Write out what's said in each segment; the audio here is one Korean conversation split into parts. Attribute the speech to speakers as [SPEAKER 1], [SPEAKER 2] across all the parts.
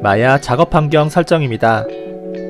[SPEAKER 1] 마야 작업 환경 설정입니다.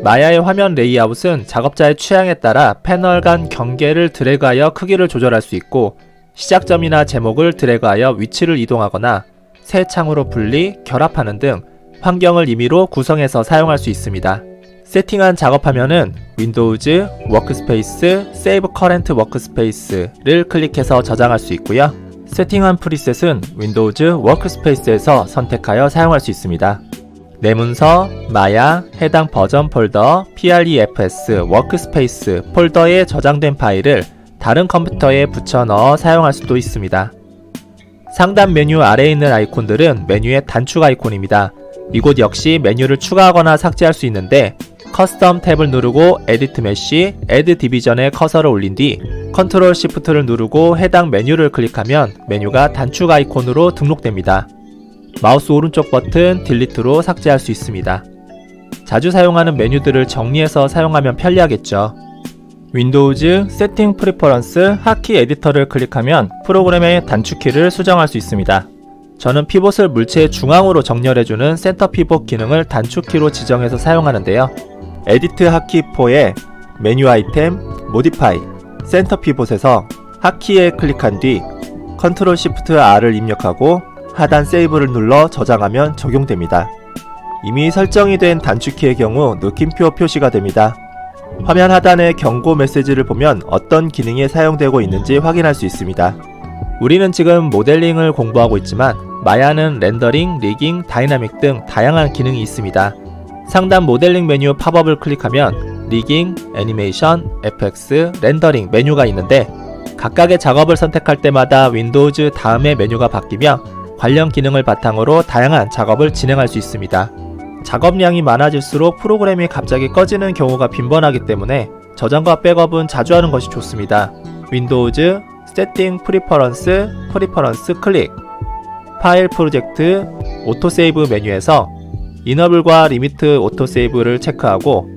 [SPEAKER 1] 마야의 화면 레이아웃은 작업자의 취향에 따라 패널 간 경계를 드래그하여 크기를 조절할 수 있고, 시작점이나 제목을 드래그하여 위치를 이동하거나 새 창으로 분리, 결합하는 등 환경을 임의로 구성해서 사용할 수 있습니다. 세팅한 작업 화면은 윈도우즈, 워크스페이스, 세이브 커렌트 워크스페이스를 클릭해서 저장할 수 있고요. 세팅한 프리셋은 윈도우즈 워크스페이스에서 선택하여 사용할 수 있습니다. 내 문서, 마야, 해당 버전 폴더, prefs, 워크스페이스 폴더에 저장된 파일을 다른 컴퓨터에 붙여 넣어 사용할 수도 있습니다. 상단 메뉴 아래에 있는 아이콘들은 메뉴의 단축 아이콘입니다. 이곳 역시 메뉴를 추가하거나 삭제할 수 있는데, 커스텀 탭을 누르고 에디트 메쉬, 애드 디비전에 커서를 올린 뒤 컨트롤 시프트를 누르고 해당 메뉴를 클릭하면 메뉴가 단축 아이콘으로 등록됩니다. 마우스 오른쪽 버튼 딜리트로 삭제할 수 있습니다. 자주 사용하는 메뉴들을 정리해서 사용하면 편리하겠죠. 윈도우즈 세팅 프리퍼런스 하키 에디터를 클릭하면 프로그램의 단축키를 수정할 수 있습니다. 저는 피봇을 물체의 중앙으로 정렬해주는 센터 피봇 기능을 단축키로 지정해서 사용하는데요. 에디트 하키 4의 메뉴 아이템, 모디파이, 센터 피봇에서 하키에 클릭한 뒤 컨트롤 시프트 R을 입력하고 하단 세이브를 눌러 저장하면 적용됩니다. 이미 설정이 된 단축키의 경우 느낌표 표시가 됩니다. 화면 하단의 경고 메시지를 보면 어떤 기능이 사용되고 있는지 확인할 수 있습니다. 우리는 지금 모델링을 공부하고 있지만 마야는 렌더링, 리깅, 다이나믹 등 다양한 기능이 있습니다. 상단 모델링 메뉴 팝업을 클릭하면 리깅, 애니메이션, FX, 렌더링 메뉴가 있는데, 각각의 작업을 선택할 때마다 윈도우즈 다음의 메뉴가 바뀌며 관련 기능을 바탕으로 다양한 작업을 진행할 수 있습니다. 작업량이 많아질수록 프로그램이 갑자기 꺼지는 경우가 빈번하기 때문에 저장과 백업은 자주 하는 것이 좋습니다. 윈도우즈 세팅 프리퍼런스 클릭, 파일 프로젝트 오토세이브 메뉴에서 이너블과 리미트 오토세이브를 체크하고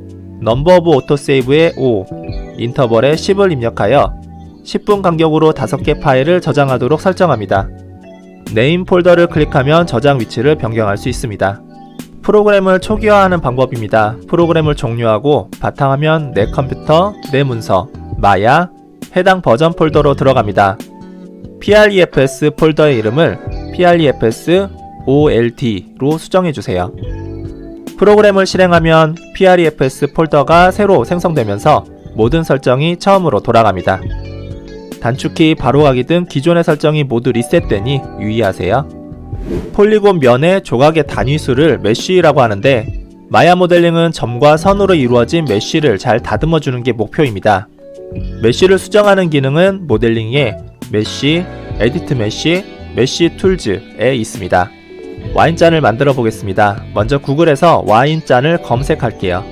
[SPEAKER 1] 넘버 오브 오토세이브에 5, 인터벌에 10을 입력하여 10분 간격으로 5개 파일을 저장하도록 설정합니다. 네임 폴더를 클릭하면 저장 위치를 변경할 수 있습니다. 프로그램을 초기화하는 방법입니다. 프로그램을 종료하고 바탕화면 내 컴퓨터, 내 문서, 마야, 해당 버전 폴더로 들어갑니다. prefs 폴더의 이름을 prefs olt로 수정해주세요. 프로그램을 실행하면 prefs 폴더가 새로 생성되면서 모든 설정이 처음으로 돌아갑니다. 단축키 바로가기 등 기존의 설정이 모두 리셋되니 유의하세요. 폴리곤 면의 조각의 단위수를 메쉬라고 하는데, 마야 모델링은 점과 선으로 이루어진 메쉬를 잘 다듬어주는 게 목표입니다. 메쉬를 수정하는 기능은 모델링에 메쉬, 에디트 메쉬, 메쉬 툴즈에 있습니다. 와인잔을 만들어 보겠습니다. 먼저 구글에서 와인잔을 검색할게요.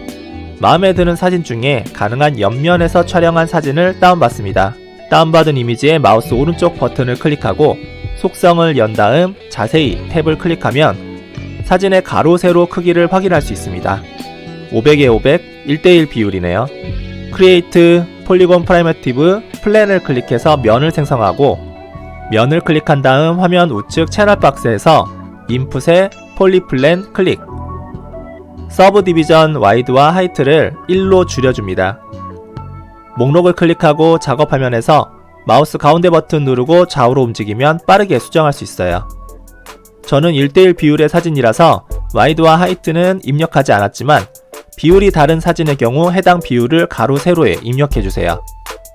[SPEAKER 1] 마음에 드는 사진 중에 가능한 옆면에서 촬영한 사진을 다운받습니다. 다운받은 이미지에 마우스 오른쪽 버튼을 클릭하고 속성을 연 다음 자세히 탭을 클릭하면 사진의 가로 세로 크기를 확인할 수 있습니다. 500에 500, 1대1 비율이네요. 크리에이트 폴리곤 프라이미티브 플랜을 클릭해서 면을 생성하고, 면을 클릭한 다음 화면 우측 채널 박스에서 인풋에 폴리플랜 클릭, 서브 디비전 와이드와 하이트를 1로 줄여줍니다. 목록을 클릭하고 작업 화면에서 마우스 가운데 버튼 누르고 좌우로 움직이면 빠르게 수정할 수 있어요. 저는 1대1 비율의 사진이라서 와이드와 하이트는 입력하지 않았지만 비율이 다른 사진의 경우 해당 비율을 가로 세로에 입력해주세요.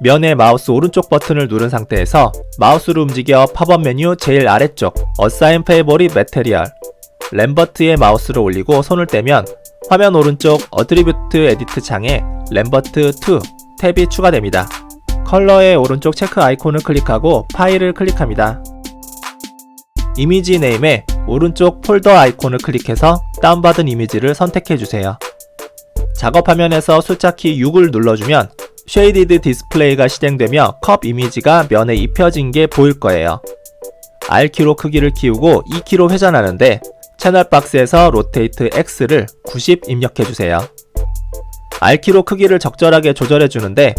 [SPEAKER 1] 면의 마우스 오른쪽 버튼을 누른 상태에서 마우스를 움직여 팝업 메뉴 제일 아래쪽 Assign Favorite Material, 램버트에 마우스를 올리고 손을 떼면 화면 오른쪽 어트리뷰트 에디트 창에 램버트 2 탭이 추가됩니다. 컬러의 오른쪽 체크 아이콘을 클릭하고 파일을 클릭합니다. 이미지 네임에 오른쪽 폴더 아이콘을 클릭해서 다운받은 이미지를 선택해주세요. 작업 화면에서 숫자키 6을 눌러주면 쉐이디드 디스플레이가 실행되며 컵 이미지가 면에 입혀진 게 보일 거예요. R키로 크기를 키우고 E키로 회전하는데 채널 박스에서 로테이트 X를 90 입력해주세요. R키로 크기를 적절하게 조절해주는데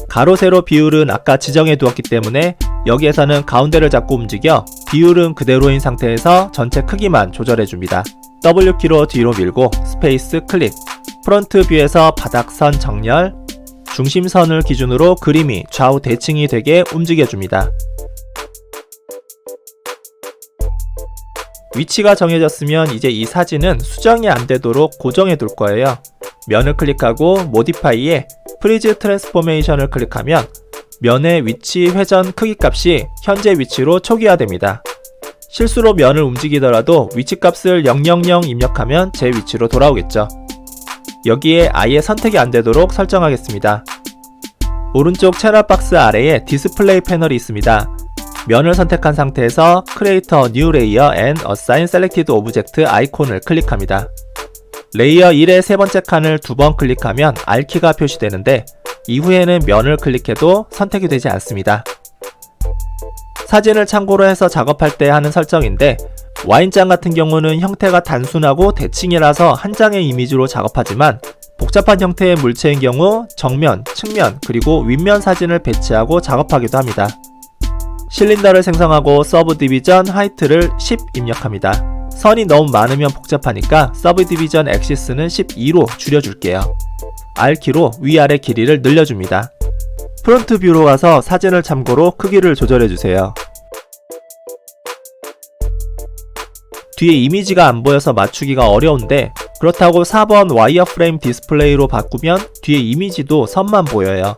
[SPEAKER 1] 가로 세로 비율은 아까 지정해 두었기 때문에 여기에서는 가운데를 잡고 움직여 비율은 그대로인 상태에서 전체 크기만 조절해 줍니다. W키로 뒤로 밀고 스페이스 클릭. 프론트 뷰에서 바닥선 정렬, 중심선을 기준으로 그림이 좌우 대칭이 되게 움직여 줍니다. 위치가 정해졌으면 이제 이 사진은 수정이 안 되도록 고정해 둘 거예요. 면을 클릭하고 모디파이에 프리즈 트랜스포메이션을 클릭하면 면의 위치 회전 크기 값이 현재 위치로 초기화됩니다. 실수로 면을 움직이더라도 위치 값을 000 입력하면 제 위치로 돌아오겠죠. 여기에 아예 선택이 안 되도록 설정하겠습니다. 오른쪽 채널 박스 아래에 디스플레이 패널이 있습니다. 면을 선택한 상태에서 Create a New Layer and Assign Selected Object 아이콘을 클릭합니다. 레이어 1의 세 번째 칸을 두 번 클릭하면 R키가 표시되는데 이후에는 면을 클릭해도 선택이 되지 않습니다. 사진을 참고로 해서 작업할 때 하는 설정인데 와인잔 같은 경우는 형태가 단순하고 대칭이라서 한 장의 이미지로 작업하지만 복잡한 형태의 물체인 경우 정면, 측면, 그리고 윗면 사진을 배치하고 작업하기도 합니다. 실린더를 생성하고 서브 디비전 하이트를 10 입력합니다. 선이 너무 많으면 복잡하니까 서브 디비전 엑시스는 12로 줄여줄게요. R키로 위아래 길이를 늘려줍니다. 프론트 뷰로 가서 사진을 참고로 크기를 조절해주세요. 뒤에 이미지가 안 보여서 맞추기가 어려운데 그렇다고 4번 와이어프레임 디스플레이로 바꾸면 뒤에 이미지도 선만 보여요.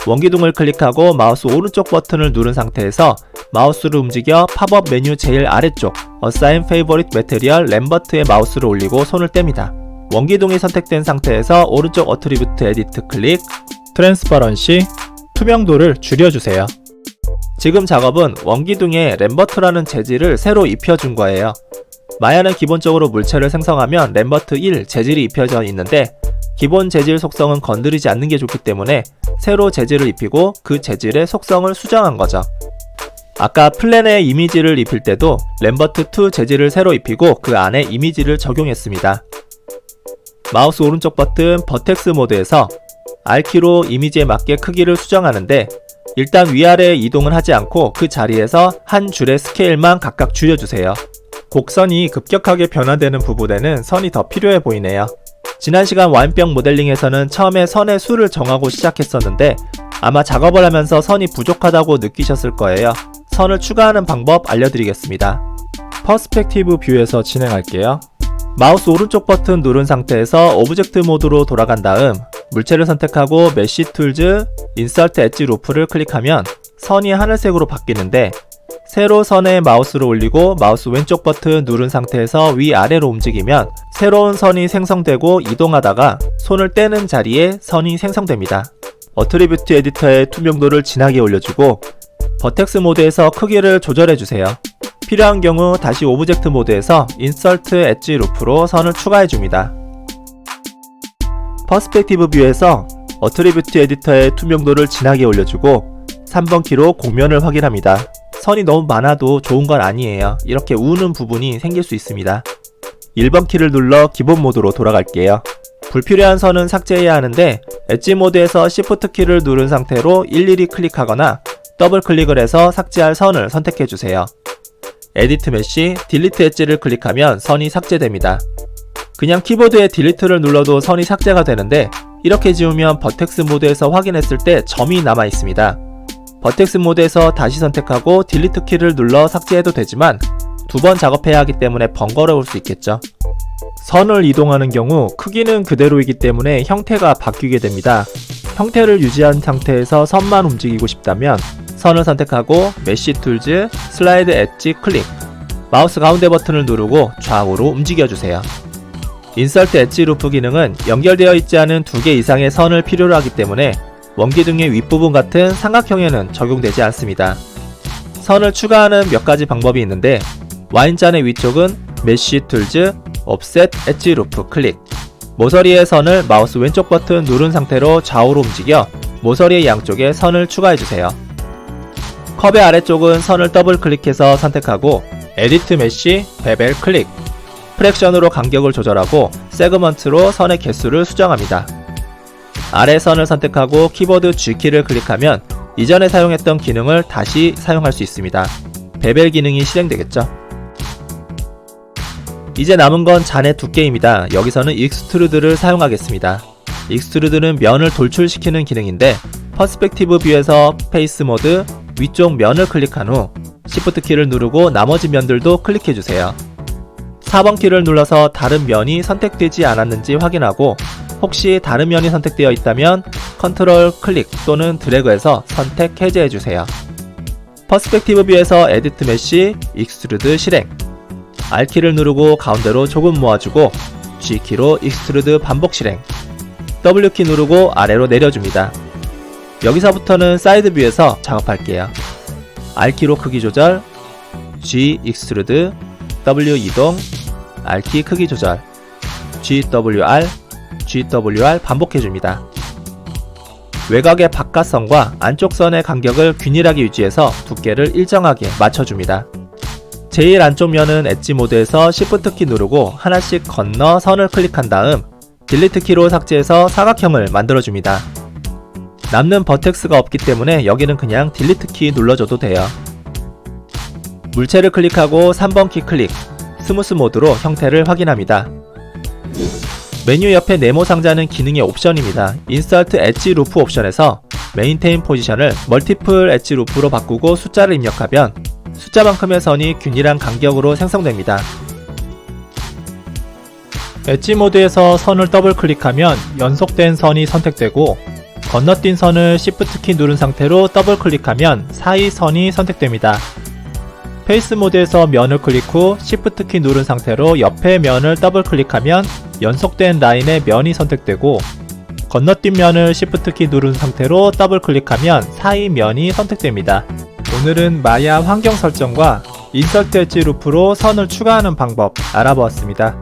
[SPEAKER 1] 원기둥을 클릭하고 마우스 오른쪽 버튼을 누른 상태에서 마우스를 움직여 팝업 메뉴 제일 아래쪽 Assign Favorite Material 램버트에 마우스를 올리고 손을 뗍니다. 원기둥이 선택된 상태에서 오른쪽 어트리뷰트 에디트 클릭, 트랜스퍼런시, 투명도를 줄여주세요. 지금 작업은 원기둥에 램버트라는 재질을 새로 입혀준 거예요. 마야는 기본적으로 물체를 생성하면 램버트 1 재질이 입혀져 있는데 기본 재질 속성은 건드리지 않는 게 좋기 때문에 새로 재질을 입히고 그 재질의 속성을 수정한 거죠. 아까 플랜에 이미지를 입힐 때도 램버트2 재질을 새로 입히고 그 안에 이미지를 적용했습니다. 마우스 오른쪽 버튼 버텍스 모드에서 R키로 이미지에 맞게 크기를 수정하는데 일단 위아래 이동은 하지 않고 그 자리에서 한 줄의 스케일만 각각 줄여주세요. 곡선이 급격하게 변화되는 부분에는 선이 더 필요해 보이네요. 지난 시간 와인병 모델링에서는 처음에 선의 수를 정하고 시작했었는데 아마 작업을 하면서 선이 부족하다고 느끼셨을 거예요. 선을 추가하는 방법 알려드리겠습니다. 퍼스펙티브 뷰에서 진행할게요. 마우스 오른쪽 버튼 누른 상태에서 오브젝트 모드로 돌아간 다음 물체를 선택하고 메쉬 툴즈, 인서트 엣지 루프를 클릭하면 선이 하늘색으로 바뀌는데 세로 선에 마우스를 올리고 마우스 왼쪽 버튼 누른 상태에서 위아래로 움직이면 새로운 선이 생성되고 이동하다가 손을 떼는 자리에 선이 생성됩니다. 어트리뷰트 에디터의 투명도를 진하게 올려주고 버텍스 모드에서 크기를 조절해주세요. 필요한 경우 다시 오브젝트 모드에서 인서트 엣지 루프로 선을 추가해줍니다. 퍼스펙티브 뷰에서 어트리뷰트 에디터의 투명도를 진하게 올려주고 3번 키로 곡면을 확인합니다. 선이 너무 많아도 좋은 건 아니에요. 이렇게 우는 부분이 생길 수 있습니다. 1번 키를 눌러 기본 모드로 돌아갈게요. 불필요한 선은 삭제해야 하는데 엣지 모드에서 Shift 키를 누른 상태로 일일이 클릭하거나 더블 클릭을 해서 삭제할 선을 선택해주세요. 에디트 메쉬, 딜리트 엣지를 클릭하면 선이 삭제됩니다. 그냥 키보드에 딜리트를 눌러도 선이 삭제가 되는데 이렇게 지우면 버텍스 모드에서 확인했을 때 점이 남아 있습니다. 버텍스 모드에서 다시 선택하고 딜리트 키를 눌러 삭제해도 되지만 두 번 작업해야 하기 때문에 번거로울 수 있겠죠. 선을 이동하는 경우 크기는 그대로이기 때문에 형태가 바뀌게 됩니다. 형태를 유지한 상태에서 선만 움직이고 싶다면 선을 선택하고 메쉬 툴즈, 슬라이드 엣지 클릭, 마우스 가운데 버튼을 누르고 좌우로 움직여주세요. 인서트 엣지 루프 기능은 연결되어 있지 않은 2개 이상의 선을 필요로 하기 때문에 원기둥의 윗부분 같은 삼각형에는 적용되지 않습니다. 선을 추가하는 몇 가지 방법이 있는데 와인잔의 위쪽은 메쉬 툴즈, 옵셋 엣지 루프 클릭, 모서리의 선을 마우스 왼쪽 버튼 누른 상태로 좌우로 움직여 모서리의 양쪽에 선을 추가해주세요. 컵의 아래쪽은 선을 더블 클릭해서 선택하고 에디트 메쉬, 베벨 클릭, 프랙션으로 간격을 조절하고 세그먼트로 선의 개수를 수정합니다. 아래 선을 선택하고 키보드 G키를 클릭하면 이전에 사용했던 기능을 다시 사용할 수 있습니다. 베벨 기능이 실행되겠죠. 이제 남은 건 잔의 두께입니다. 여기서는 익스트루드를 사용하겠습니다. 익스트루드는 면을 돌출시키는 기능인데 퍼스펙티브 뷰에서 페이스 모드 위쪽 면을 클릭한 후 Shift 키를 누르고 나머지 면들도 클릭해주세요. 4번 키를 눌러서 다른 면이 선택되지 않았는지 확인하고 혹시 다른 면이 선택되어 있다면 컨트롤 클릭 또는 드래그해서 선택 해제해주세요. 퍼스펙티브 뷰에서 에디트 메쉬, 익스트루드 실행, R키를 누르고 가운데로 조금 모아주고 G키로 익스트루드 반복 실행, W키 누르고 아래로 내려줍니다. 여기서부터는 사이드 뷰에서 작업할게요. R키로 크기 조절, G 익스트루드, W 이동, R키 크기 조절, GWR, GWR 반복해줍니다. 외곽의 바깥선과 안쪽선의 간격을 균일하게 유지해서 두께를 일정하게 맞춰줍니다. 제일 안쪽 면은 엣지 모드에서 Shift 키 누르고 하나씩 건너 선을 클릭한 다음 딜리트 키로 삭제해서 사각형을 만들어줍니다. 남는 버텍스가 없기 때문에 여기는 그냥 딜리트 키 눌러줘도 돼요. 물체를 클릭하고 3번 키 클릭, 스무스 모드로 형태를 확인합니다. 메뉴 옆에 네모 상자는 기능의 옵션입니다. 인서트 엣지 루프 옵션에서 메인테인 포지션을 멀티플 엣지 루프로 바꾸고 숫자를 입력하면 숫자만큼의 선이 균일한 간격으로 생성됩니다. 엣지 모드에서 선을 더블 클릭하면 연속된 선이 선택되고 건너뛴 선을 Shift 키 누른 상태로 더블 클릭하면 사이 선이 선택됩니다. 페이스 모드에서 면을 클릭 후 Shift 키 누른 상태로 옆에 면을 더블 클릭하면 연속된 라인의 면이 선택되고 건너뛴 면을 Shift 키 누른 상태로 더블 클릭하면 사이 면이 선택됩니다. 오늘은 마야 환경 설정과 인서트 엣지 루프로 선을 추가하는 방법 알아보았습니다.